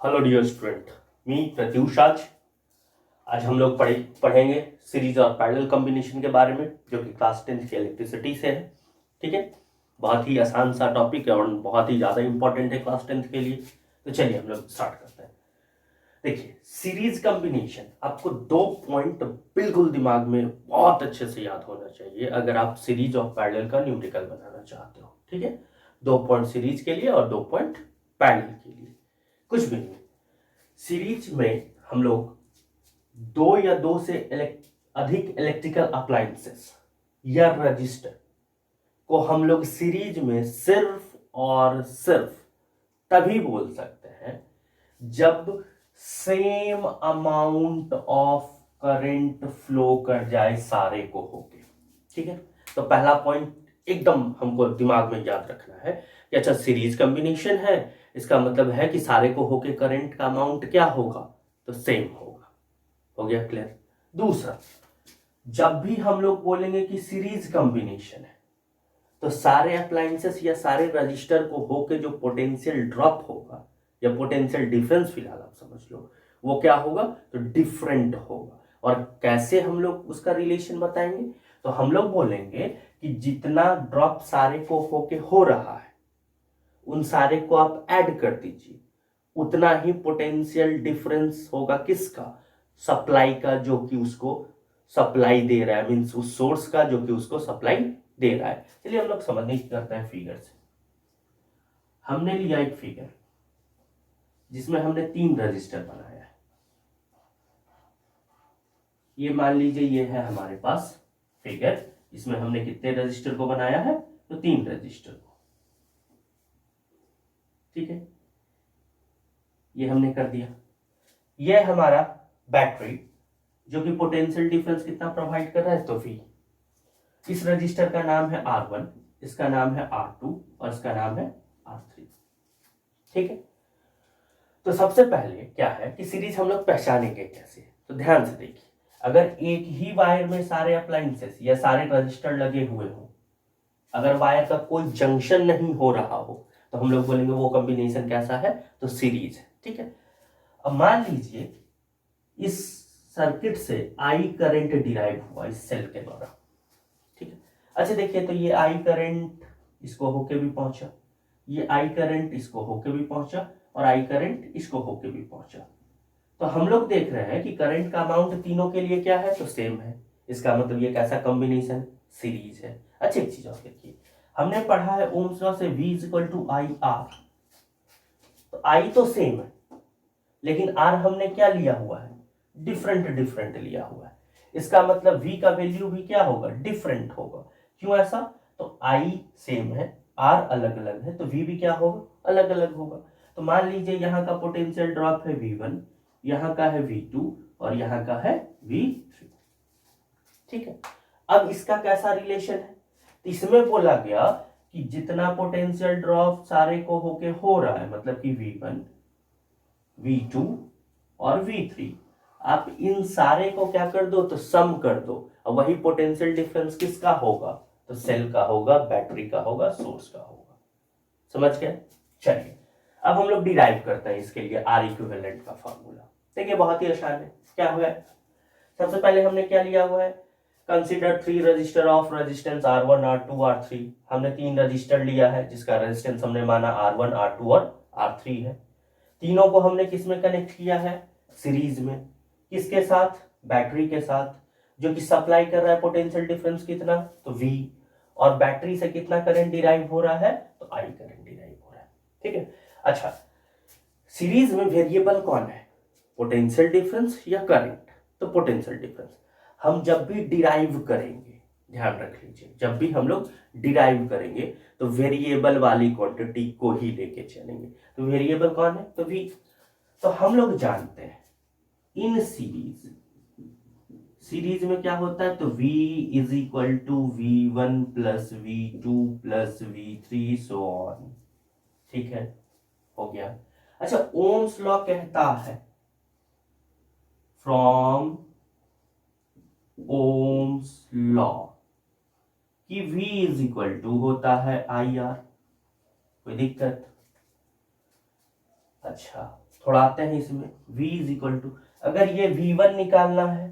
Hello dear student, मी प्रत्युष। आज हम लोग पढ़ेंगे सीरीज और पैरेलल कॉम्बिनेशन के बारे में, जो कि क्लास 10 की इलेक्ट्रिसिटी से है। ठीक है, बहुत ही आसान सा टॉपिक है और बहुत ही ज़्यादा इंपॉर्टेंट है क्लास 10 के लिए। तो चलिए हम लोग स्टार्ट करते हैं। देखिए, सीरीज कॉम्बिनेशन, आपको 2 पॉइंट बिल्कुल दिमाग में बहुत अच्छे से याद होना चाहिए अगर आप सीरीज और पैरेलल का न्यूमेरिकल बनाना चाहते हो। ठीक है, 2 पॉइंट सीरीज के लिए और 2 पॉइंट पैरेलल के लिए। कुछ भी नहीं, सीरीज में हम लोग दो या दो से अधिक इलेक्ट्रिकल अप्लायंसेस या रजिस्टर को हम लोग सीरीज में सिर्फ और सिर्फ तभी बोल सकते हैं जब same amount of current flow कर जाए सारे को होके। ठीक है, तो पहला पॉइंट एकदम हमको दिमाग में याद रखना है कि अच्छा, सीरीज कॉम्बिनेशन है, इसका मतलब है कि सारे को होके करंट का अमाउंट क्या होगा, तो सेम होगा। हो गया क्लियर। दूसरा, जब भी हम लोग बोलेंगे कि सीरीज कॉम्बिनेशन है, तो सारे अप्लायंसेस या सारे रजिस्टर को होके जो पोटेंशियल ड्रॉप होगा या पोटेंशियल डिफरेंस, फिलहाल आप समझ लो, वो क्या होगा, तो डिफरेंट होगा। और कैसे हम लोग उसका रिलेशन बताएंगे, तो हम लोग बोलेंगे कि जितना ड्रॉप सारे को होके हो रहा है उन सारे को आप ऐड कर दीजिए, उतना ही पोटेंशियल डिफरेंस होगा किसका, सप्लाई का, जो कि उसको सप्लाई दे रहा है, मींस उस सोर्स का जो कि उसको सप्लाई दे रहा है। चलिए हम लोग समझने की करते हैं फिगर से। हमने लिया एक फिगर जिसमें हमने 3 रजिस्टर बनाया है। ये मान लीजिए ये है हमारे पास फिगर, इसमें हमने कितने रजिस्टर को बनाया है, तो 3 रजिस्टर को। ठीक है, ये हमने कर दिया। ये हमारा बैटरी जो कि पोटेंशियल डिफरेंस कितना प्रोवाइड कर रहा है, तो V। इस रजिस्टर का नाम है R1, इसका नाम है R2 और इसका नाम है R3। ठीक है, तो सबसे पहले क्या है कि सीरीज हम लोग पहचानेंगे कैसे, तो ध्यान से देखिए। अगर एक ही वायर में सारे अप्लायंसेस या सारे रजिस्टर लगे हुए हो, अगर वायर का कोई जंक्शन नहीं हो रहा हो, तो हम लोग बोलेंगे वो कॉम्बिनेशन कैसा है, तो सीरीज है। ठीक है, अब मान लीजिए इस सर्किट से आई करंट डिराइव हुआ इस सेल के द्वारा। ठीक है, अच्छा देखिए, तो ये आई करंट इसको होके भी पहुंचा, ये आई करंट इसको होके भी पहुंचा और आई करंट इसको होके भी पहुंचा। तो हम लोग देख रहे हैं कि करंट का अमाउंट तीनों के लिए क्या है, तो सेम है। इसका मतलब ये कैसा कॉम्बिनेशन, सीरीज है। अच्छा, एक चीज और देखिए, हमने पढ़ा है ओम्स लॉ से V equal to I R. तो आई तो सेम है, लेकिन आर हमने क्या लिया हुआ है, डिफरेंट डिफरेंट लिया हुआ है। इसका मतलब V का वैल्यू भी क्या होगा, डिफरेंट होगा। क्यों ऐसा, तो I सेम है, R अलग अलग है, तो V भी क्या होगा, अलग अलग होगा। तो मान लीजिए यहाँ का पोटेंशियल ड्रॉप है V1, यहाँ का है V2 और यहाँ का है V3। ठीक है, अब इसका कैसा रिलेशन है, तो इसमें बोला गया कि जितना पोटेंशियल ड्रॉप सारे को होके हो रहा है, मतलब कि V1, V2 और V3, आप इन सारे को क्या कर दो, तो सम कर दो। और वही पोटेंशियल डिफरेंस किसका होगा, तो सेल का होगा, बैटरी का होगा, सोर्स का होगा। समझ गए। चलिए अब हम लोग डिराइव करते हैं इसके लिए आर इक्विवेलेंट का फॉर्मूला। देखिए बहुत ही आसान है, क्या हुआ है, सबसे पहले हमने क्या लिया हुआ है, consider 3 resistor of resistance R1 R2 R3। हमने 3 रजिस्टर लिया है जिसका रेजिस्टेंस हमने माना R1 R2 और R3 है। तीनों को हमने किस में कनेक्ट किया है, सीरीज में। किसके साथ, बैटरी के साथ, जो कि सप्लाई कर रहा है पोटेंशियल डिफरेंस कितना, तो V। और बैटरी से कितना करंट डिराइव हो रहा है, तो I करंट डिराइव हो रहा है। ठीक है, अच्छा, सीरीज में वेरिएबल कौन है, पोटेंशियल डिफरेंस या करंट, तो पोटेंशियल डिफरेंस। हम जब भी डिराइव करेंगे, ध्यान रख लीजिए, जब भी हम लोग डिराइव करेंगे तो वेरिएबल वाली क्वांटिटी को ही लेके चलेंगे। तो वेरिएबल कौन है, तो V। तो हम लोग जानते हैं इन सीरीज, सीरीज में क्या होता है, तो V is equal to V1 plus V2 plus V3 so on. ठीक है, हो गया। अच्छा, ओम्स लॉ कहता है फ्रॉम ओम्स लॉ कि V इज इक्वल टू होता है आई आर। कोई दिक्कत, अच्छा, थोड़ा आते हैं इसमें। V इज इक्वल टू, अगर ये V1 निकालना है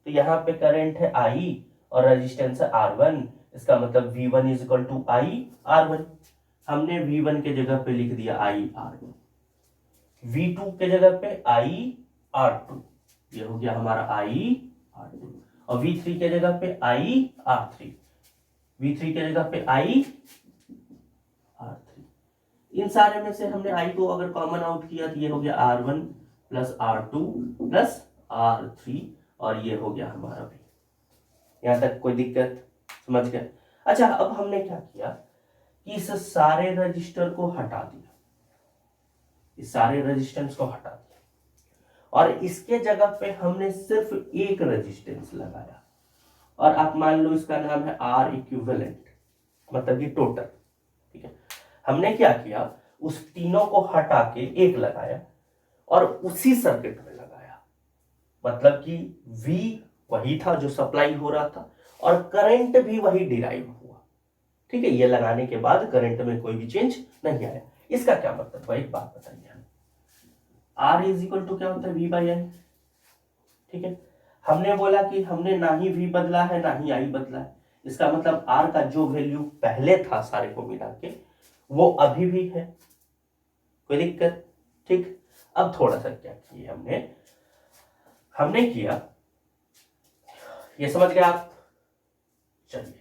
तो यहाँ पे करंट है I और रेजिस्टेंस है R1, इसका मतलब V1 is equal to I R1। हमने V1 के जगह पे लिख दिया I R1, V2 के जगह पे I R2, ये हो गया हमारा I R2, और V3 के जगह पे I R3, V3 के जगह पे I R3। इन सारे में से हमने I को अगर कॉमन आउट किया तो ये हो गया R1 plus R2 plus R3, और ये हो गया हमारा भी। यहां तक कोई दिक्कत? समझ गए? अच्छा, अब हमने क्या किया कि इस सारे रजिस्टर को हटा दिया, इस सारे रेजिस्टेंस को हटा दिया, और इसके जगह पे हमने सिर्फ एक रेजिस्टेंस लगाया, और आप मान लो इसका नाम है R इक्विवेलेंट, मतलब ये टोटल। ठीक है, हमने क्या किया, उस तीनों को हटा के एक लगाया और उसी सर्किट में लगाया, मतलब कि V वही था जो सप्लाई हो रहा था और करंट भी वही डिराइव हुआ। ठीक है, ये लगाने के बाद करंट में कोई भी चेंज नहीं आया। इसका क्या मतलब है, एक बात बताइए हमें, R इज इक्वल टू क्या होता है, V बाई I। ठीक है, हमने बोला कि हमने ना ही V बदला है ना ही I बदला है, इसका मतलब R का जो वैल्यू पहले था सारे को मिला के वो अभी भी है, कोई दिक्कत? ठीक, अब थोड़ा सा क्या किए हमने किया, ये समझ गए आप? चलिए,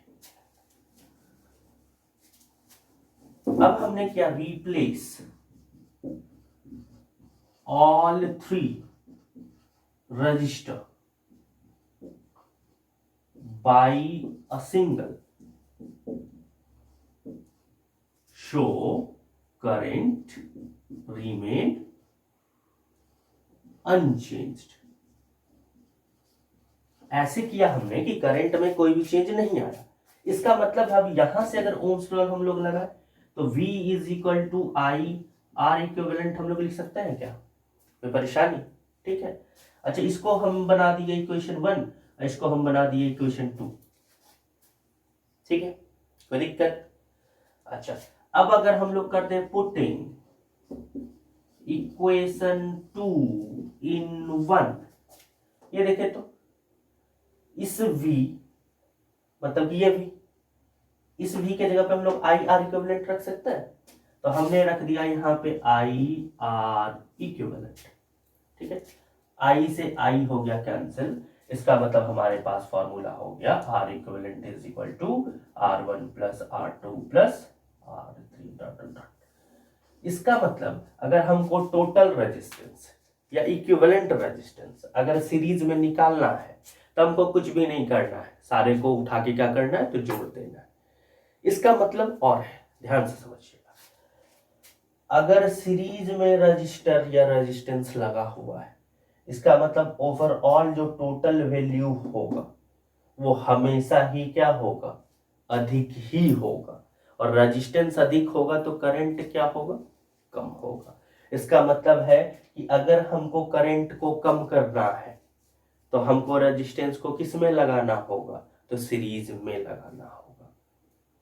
अब हमने किया replace all 3 resistor by a single so current remain unchanged. ऐसे किया हमने कि करंट में कोई भी चेंज नहीं आया। इसका मतलब अब यहां से अगर ओम्स लॉ हम लोग लगाए तो V is equal to I R equivalent हम लोग लिख सकते हैं क्या? कोई परेशानी? ठीक है, अच्छा, इसको हम बना दिए इक्वेशन 1, इसको हम बना दिए इक्वेशन 2। ठीक है, कोई दिक्कत? अच्छा, अब अगर हम लोग करते हैं पुटिंग इक्वेशन 2 इन 1, ये देखें तो इस V, मतलब ये V, इस V के जगह पे हम लोग I R इक्विवेलेंट रख सकते हैं, तो हमने रख दिया यहाँ पे I R इक्विवेलेंट। ठीक है, I से I हो गया कैंसिल, इसका मतलब हमारे पास फॉर्मूला हो गया R equivalent is equal to R1 plus R2 plus R3 dot dot. इसका मतलब अगर हमको टोटल रेजिस्टेंस या इक्विवेलेंट रेजिस्टेंस अगर सीरीज में निकालना है तो हमको कुछ भी नहीं करना है, सारे को उठा के क्या करना है, तो जोड़ देना है। इसका मतलब और है, ध्यान से समझिएगा, अगर सीरीज में रजिस्टर या रेजिस्टेंस लगा हुआ है, इसका मतलब ओवरऑल जो टोटल वैल्यू होगा वो हमेशा ही क्या होगा, अधिक ही होगा, और रेजिस्टेंस अधिक होगा तो करंट क्या होगा, कम होगा। इसका मतलब है कि अगर हमको करंट को कम करना है तो हमको रेजिस्टेंस को किस में लगाना होगा, तो सीरीज में लगाना होगा।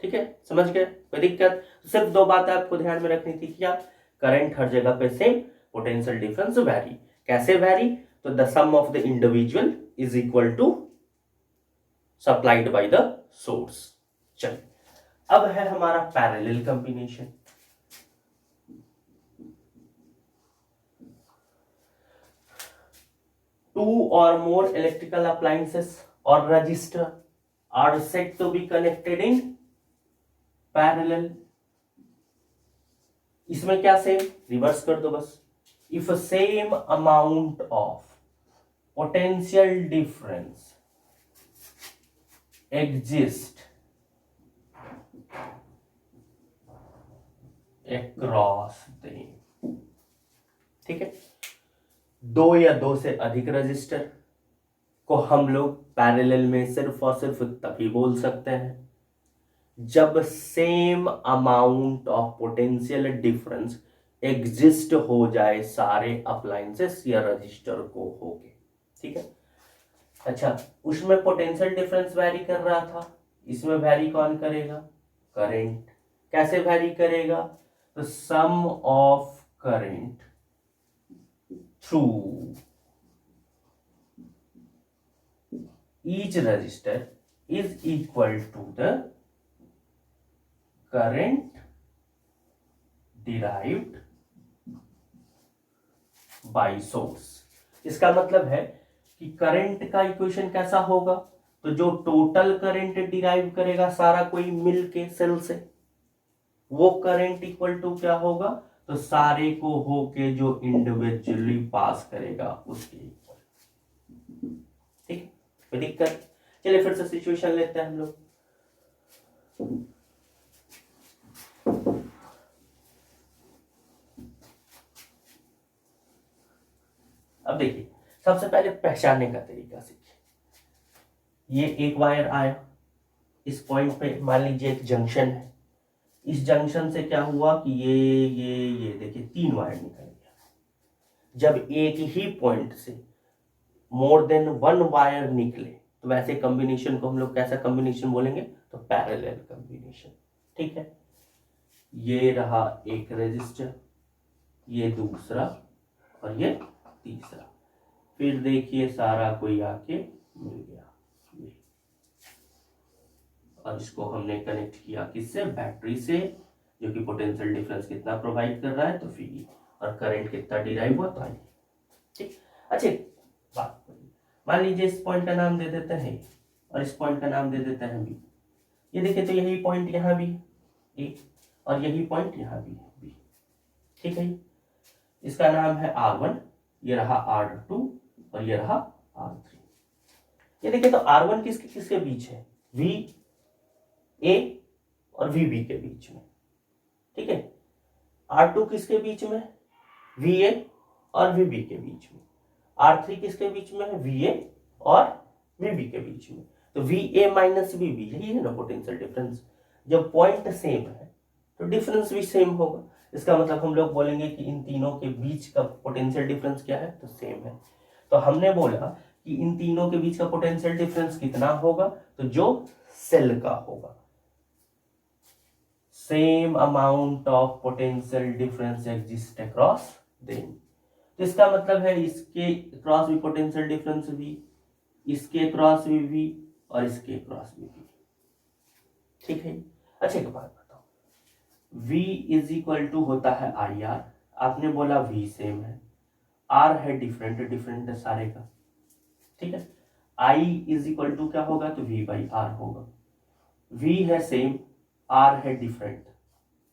ठीक है, समझ गए? कोई दिक्कत? सिर्फ 2 बातें आपको ध्यान में रखनी थी, क्या? करंट हर जगह पे सेम, पोटेंशियल डिफरेंस वैरी। कैसे वैरी? तो the sum of the individual is equal to supplied by the source. चलिए, अब है हमारा parallel combination. Two or more electrical appliances or resistor are said to be connected in parallel. इसमें क्या same, reverse कर दो बस। If a same amount of potential difference exists across them, ठीक है, 2 या 2 से अधिक रजिस्टर को हम लोग पैरेलल में सिर्फ और सिर्फ तभी बोल सकते हैं जब same amount of potential difference exist हो जाए सारे अप्लायंसेस या रजिस्टर को होके। ठीक है, अच्छा, उसमें पोटेंशियल डिफरेंस वैरी कर रहा था, इसमें वैरी कौन करेगा, करंट। कैसे वैरी करेगा, तो sum of current through each resistor is equal to the current derived by source. इसका मतलब है कि करंट का इक्वेशन कैसा होगा, तो जो टोटल करंट डिराइव करेगा सारा कोई मिल के सेल से, वो करंट इक्वल टू क्या होगा, तो सारे को होके जो इंडिविजुअली पास करेगा उसके इक्वल। ठीक है, कोई दिक्कत? चलिए फिर से सिचुएशन लेते हैं हम लोग। अब देखिए, सबसे पहले पहचानने का तरीका सीखिए। ये एक वायर आया, इस पॉइंट पे मान लीजिए एक जंक्शन है, इस जंक्शन से क्या हुआ कि ये देखिए 3 वायर निकल गया। जब एक ही पॉइंट से मोर देन 1 वायर निकले तो वैसे कॉम्बिनेशन को हम लोग कैसा कॉम्बिनेशन बोलेंगे, तो पैरेलल कॉम्बिनेशन। ठीक है, ये रहा एक रेजिस्टर, ये दूसरा और ये तीसरा, फिर देखिए सारा कोई आके मिल गया ये। और इसको हमने कनेक्ट किया किससे, बैटरी से, जो कि पोटेंशियल डिफरेंस कितना प्रोवाइड कर रहा है, तो V, और करंट कितना डिराइव हुआ, तो I। ठीक, अच्छा बात, मान लीजिए इस पॉइंट का नाम दे देते हैं और इस पॉइंट का नाम दे देते हैं B। ये देखिए, तो यही पॉइंट यहाँ भी A और यही पॉइंट यहाँ भी है B। ठीक है, इसका नाम है R1, ये रहा R2 और ये रहा R3। ये देखिए, तो R1 किसके किसके बीच है, VA और VB के बीच में। ठीक है, R2 किसके बीच में, VA और VB के बीच में। R3 किसके बीच में है, VA और VB के बीच में। तो VA माइनस VB, यही है ना पोटेंशियल डिफरेंस। जब पॉइंट सेम है तो डिफरेंस भी सेम होगा। इसका मतलब हम लोग बोलेंगे कि इन तीनों के बीच का पोटेंशियल डिफरेंस क्या है, तो सेम है। तो हमने बोला कि इन तीनों के बीच का पोटेंशियल डिफरेंस कितना होगा, तो जो सेल का होगा, same amount of potential difference exist across them. तो इसका मतलब है इसके क्रॉस भी पोटेंशियल डिफरेंस भी, इसके क्रॉस भी और इसके क्रॉस भी। ठीक है, अच्छा एक बात बताओ, V इज इक्वल टू होता है IR। आपने बोला V सेम है, R है डिफरेंट, डिफरेंट है सारे का। ठीक है, I इज इक्वल टू क्या होगा, तो V बाई R होगा। V है सेम, R है डिफरेंट,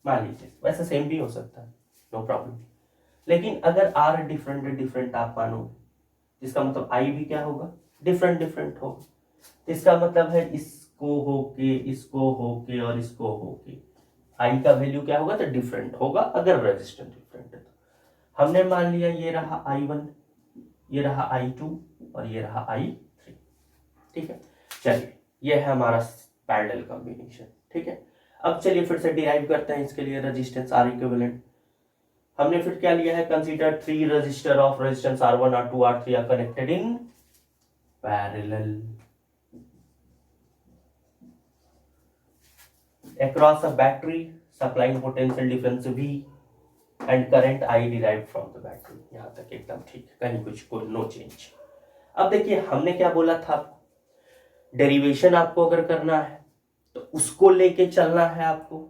मान लीजिए, वैसे सेम भी हो सकता है, नो प्रॉब्लम। लेकिन अगर R डिफरेंट डिफरेंट आप मानोगे, इसका मतलब I भी क्या होगा, डिफरेंट डिफरेंट होगा। इसका मतलब है इसको होके, इसको होके और इसको होके I का वैल्यू क्या होगा, तो डिफरेंट होगा अगर रेजिस्टेंस डिफरेंट है तो। हमने मान लिया ये रहा I1, ये रहा I2 और ये रहा I3। ठीक है, चलिए ये है हमारा पैरेलल कॉम्बिनेशन। ठीक है, अब चलिए फिर से डिराइव करते हैं इसके लिए रेजिस्टेंस R इक्विवेलेंट। हमने फिर क्या लिया है, consider 3 resistor of resistance R1, R2, R3 are connected in parallel across a battery supplying potential difference V and current I derived from the battery। यहां तक एकदम ठीक है, कहीं कुछ कोई नो चेंज। अब देखिए हमने क्या बोला था, डेरिवेशन आपको अगर करना है तो उसको लेके चलना है आपको,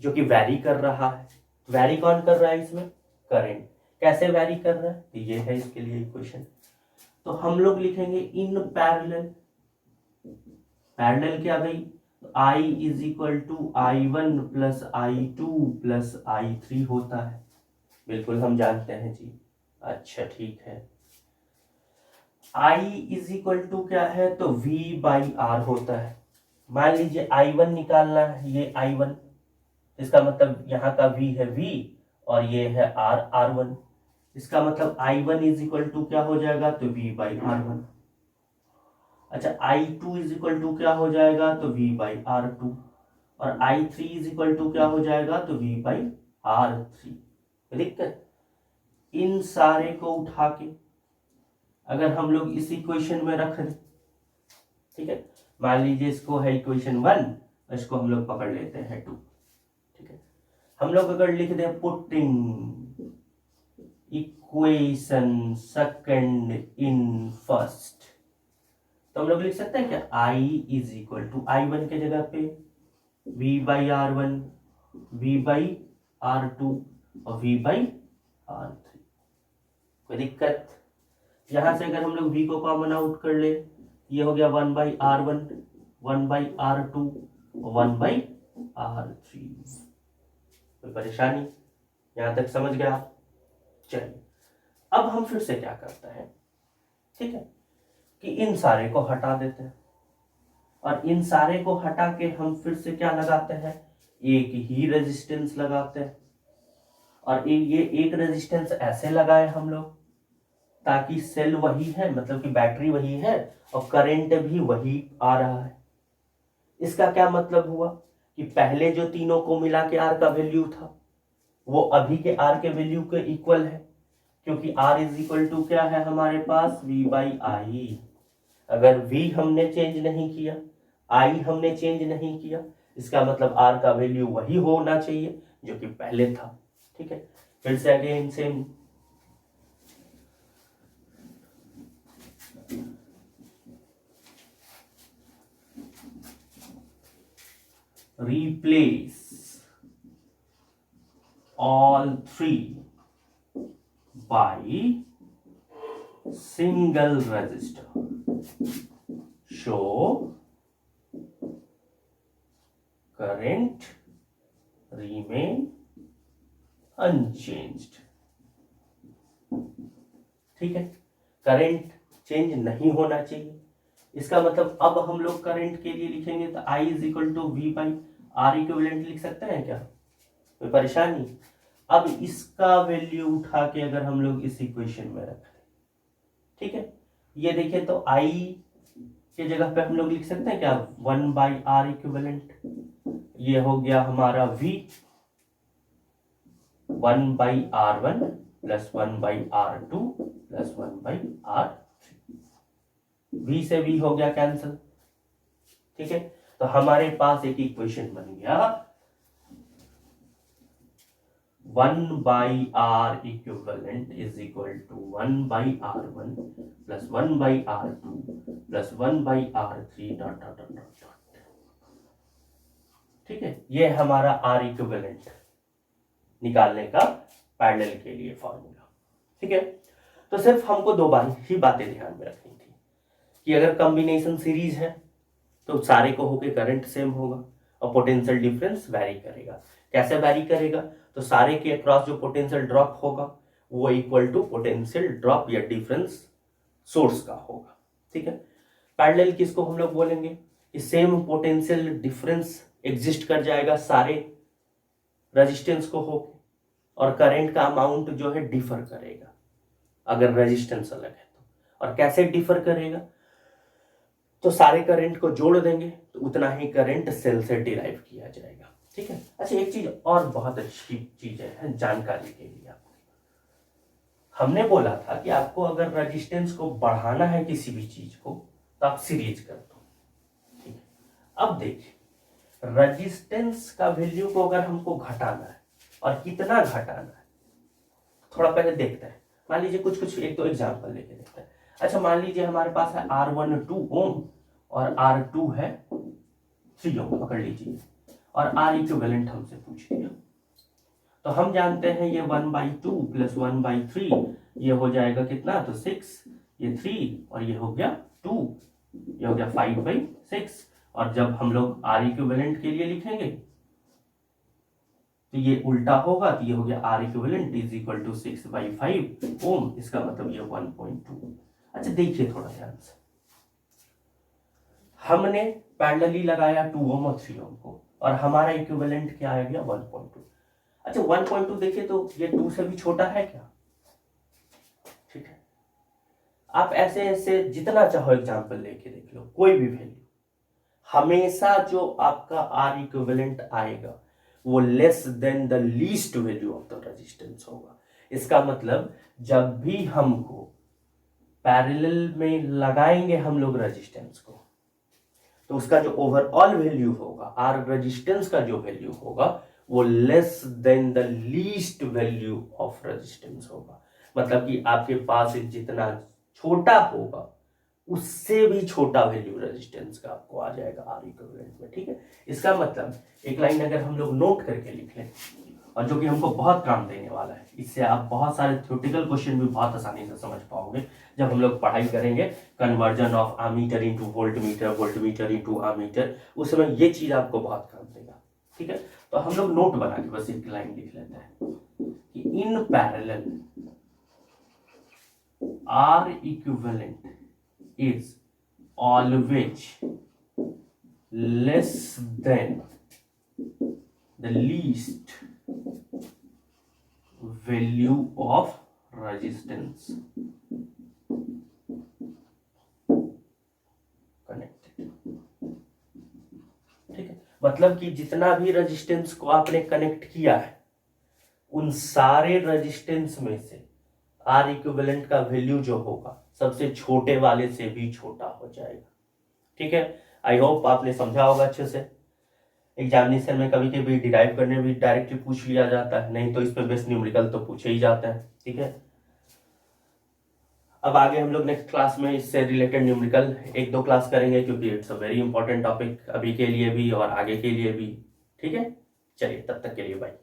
जो कि वैरी कर रहा है। वैरी कौन कर रहा है इसमें, करंट। कैसे वैरी कर रहा है, तो ये है इसके लिए इक्वेशन। तो हम लोग लिखेंगे इन पैरेलल। पैरेलल क्या भाई, I is equal to I1 plus I2 plus I3 होता है, बिल्कुल हम जानते हैं जी। अच्छा ठीक है, I इज इक्वल टू क्या है, तो V बाई R होता है। मान लीजिए I1 निकालना है, ये I1, इसका मतलब यहाँ का V है V और ये है R, R1। इसका मतलब I1 इज इक्वल टू क्या हो जाएगा, तो V बाई R1। अच्छा I2 इज इक्वल टू क्या हो जाएगा, तो V बाई R2। और I3 इज इक्वल टू क्या हो जाएगा, तो V बाई R3। दिक्कत, इन सारे को उठा के अगर हम लोग इस इक्वेशन में रख दें, ठीक है, मान लीजिए इसको है इक्वेशन 1, इसको हम लोग पकड़ लेते हैं 2। ठीक है, हम लोग अगर लिख दें putting equation second in first, तो हम लोग लिख सकते हैं क्या, I is equal to I1 के जगह पे V/R1 V/R2 और V/R3। कोई दिक्कत? यहां से अगर हम लोग V को कॉमन आउट कर ले, ये हो गया 1/R1 1/R2 1/R3। कोई परेशानी? यहां तक समझ गया आप? चलिए अब हम फिर से क्या करते हैं, ठीक है, कि इन सारे को हटा देते हैं और इन सारे को हटा के हम फिर से क्या लगाते हैं, एक ही रेजिस्टेंस लगाते हैं। और ये एक रेजिस्टेंस ऐसे लगाए हम लोग ताकि सेल वही है, मतलब कि बैटरी वही है और करंट भी वही आ रहा है। इसका क्या मतलब हुआ कि पहले जो तीनों को मिला के आर का वैल्यू था वो अभी के आर के वैल्यू के इक्वल है, क्योंकि आर इज इक्वल टू क्या है हमारे पास, V/I। अगर V हमने चेंज नहीं किया, I हमने चेंज नहीं किया, इसका मतलब R का वैल्यू वही होना चाहिए जो कि पहले था। ठीक है, फिर से again same, replace all three by single resistor, show current remain unchanged। ठीक है, करंट चेंज नहीं होना चाहिए। इसका मतलब अब हम लोग करंट के लिए लिखेंगे तो I is equal to V/R equivalent लिख सकते हैं क्या, कोई परेशानी? अब इसका वैल्यू उठा के अगर हम लोग इस इक्वेशन में रखें, ठीक है, ये देखिए तो I के जगह पे हम लोग लिख सकते हैं क्या, 1/R इक्विवेलेंट, ये हो गया हमारा V 1/R1 plus 1/R2 plus 1/R3, V से V हो गया कैंसिल। ठीक है, तो हमारे पास एक इक्वेशन बन गया 1/R equivalent is equal to 1/R1 plus 1/R2 plus 1/R3 dot dot dot dot. ठीक है, ये हमारा R इक्विवेलेंट निकालने का पैरेलल के लिए फॉर्मूला। ठीक है, तो सिर्फ हमको दो बार ही बातें ध्यान में रखनी थी कि अगर कॉम्बिनेशन सीरीज है तो सारे को होके करंट सेम होगा और पोटेंशियल डिफरेंस वैरी करेगा। कैसे वैरी करेगा, तो सारे के अक्रॉस जो पोटेंशियल ड्रॉप होगा वो इक्वल टू पोटेंशियल ड्रॉप या डिफरेंस सोर्स का होगा। ठीक है, पैरेलल किसको हम लोग बोलेंगे कि सेम पोटेंशियल डिफरेंस एग्जिस्ट कर जाएगा सारे रेजिस्टेंस को होके, और करंट का अमाउंट जो है डिफर करेगा अगर रेजिस्टेंस अलग है तो। और कैसे डिफर करेगा, तो सारे करंट को जोड़ देंगे तो उतना ही करंट सेल से डिराइव किया जाएगा। ठीक है, अच्छा एक चीज और बहुत अच्छी चीज है जानकारी के लिए आपको, हमने बोला था कि आपको अगर रेजिस्टेंस को बढ़ाना है किसी भी चीज को तो आप सीरीज कर दो। ठीक है, अब देखिए रेजिस्टेंस का वैल्यू को अगर हमको घटाना है और कितना घटाना है, थोड़ा पहले देखते हैं। मान लीजिए कुछ एक दो एग्जांपल लेके देखते हैं। अच्छा मान लीजिए हमारे पास है R1 2 ओम और R2 है 3 ओम, पकड़ लीजिए, और R इक्विवेलेंट हमसे पूछ लिया, तो हम जानते हैं ये 1/2 प्लस 1/3 ये हो जाएगा कितना, तो 6, ये 3 और ये हो गया 2, ये हो गया 5/6। और जब हम लोग R इक्विवेलेंट के लिए लिखेंगे तो ये उल्टा होगा, तो ये हो गया R equivalent is equal to 6/5 ohm, इसका मतलब ये 1.2। अच्छा देखिए थोड़ा ध्यान से, हमने पैरेलली लगाया 2 ओम और 3 ओम को और हमारा इक्विवेलेंट क्या आ गया 1.2। अच्छा 1.2 देखिए तो ये 2 से भी छोटा है क्या? ठीक है, आप ऐसे ऐसे जितना चाहो एग्जांपल लेके देख लो, कोई भी वैल्यू हमेशा जो आपका R इक्विवेलेंट आएगा वो less than the least value of the resistance होगा। इसका मतलब जब भी हमको पैरेलल में लगाएंगे हम लोग रेजिस्टेंस को, तो उसका जो ओवरऑल वैल्यू होगा, R रेजिस्टेंस का जो वैल्यू होगा वो less than the least value of resistance होगा। मतलब कि आपके पास जितना छोटा होगा उससे भी छोटा वैल्यू रेजिस्टेंस का आपको आ जाएगा आर इक्विवेलेंट में। ठीक है, इसका मतलब एक लाइन अगर हम लोग नोट करके लिख लें, और जो कि हमको बहुत काम देने वाला है, इससे आप बहुत सारे थ्योरेटिकल क्वेश्चन भी बहुत आसानी से समझ पाओगे जब हम लोग पढ़ाई करेंगे conversion of ammeter into voltmeter, voltmeter into ammeter, उस समय ये चीज आपको बहुत काम देगा। ठीक है, तो हम लोग नोट बना के बस एक लाइन लिख लेते हैं कि in parallel R equivalent is always less than the least value of resistance connected। ठीक है, मतलब कि जितना भी रेजिस्टेंस को आपने कनेक्ट किया है उन सारे रेजिस्टेंस में से आर इक्विवेलेंट का वैल्यू जो होगा सबसे छोटे वाले से भी छोटा हो जाएगा। ठीक है, आई होप आपने समझा होगा अच्छे से। एग्जामिनेशन में कभी कभी डिराइव करने भी डायरेक्टली पूछ लिया जाता है, नहीं तो इस पे बेस्ट न्यूमेरिकल तो पूछे ही जाता है। ठीक है, अब आगे हम लोग नेक्स्ट क्लास में इससे रिलेटेड न्यूमेरिकल एक दो क्लास करेंगे, क्योंकि it's a very important topic अभी के लिए भी और आगे के लिए भी। ठीक है, चलिए तब तक के लिए बाय।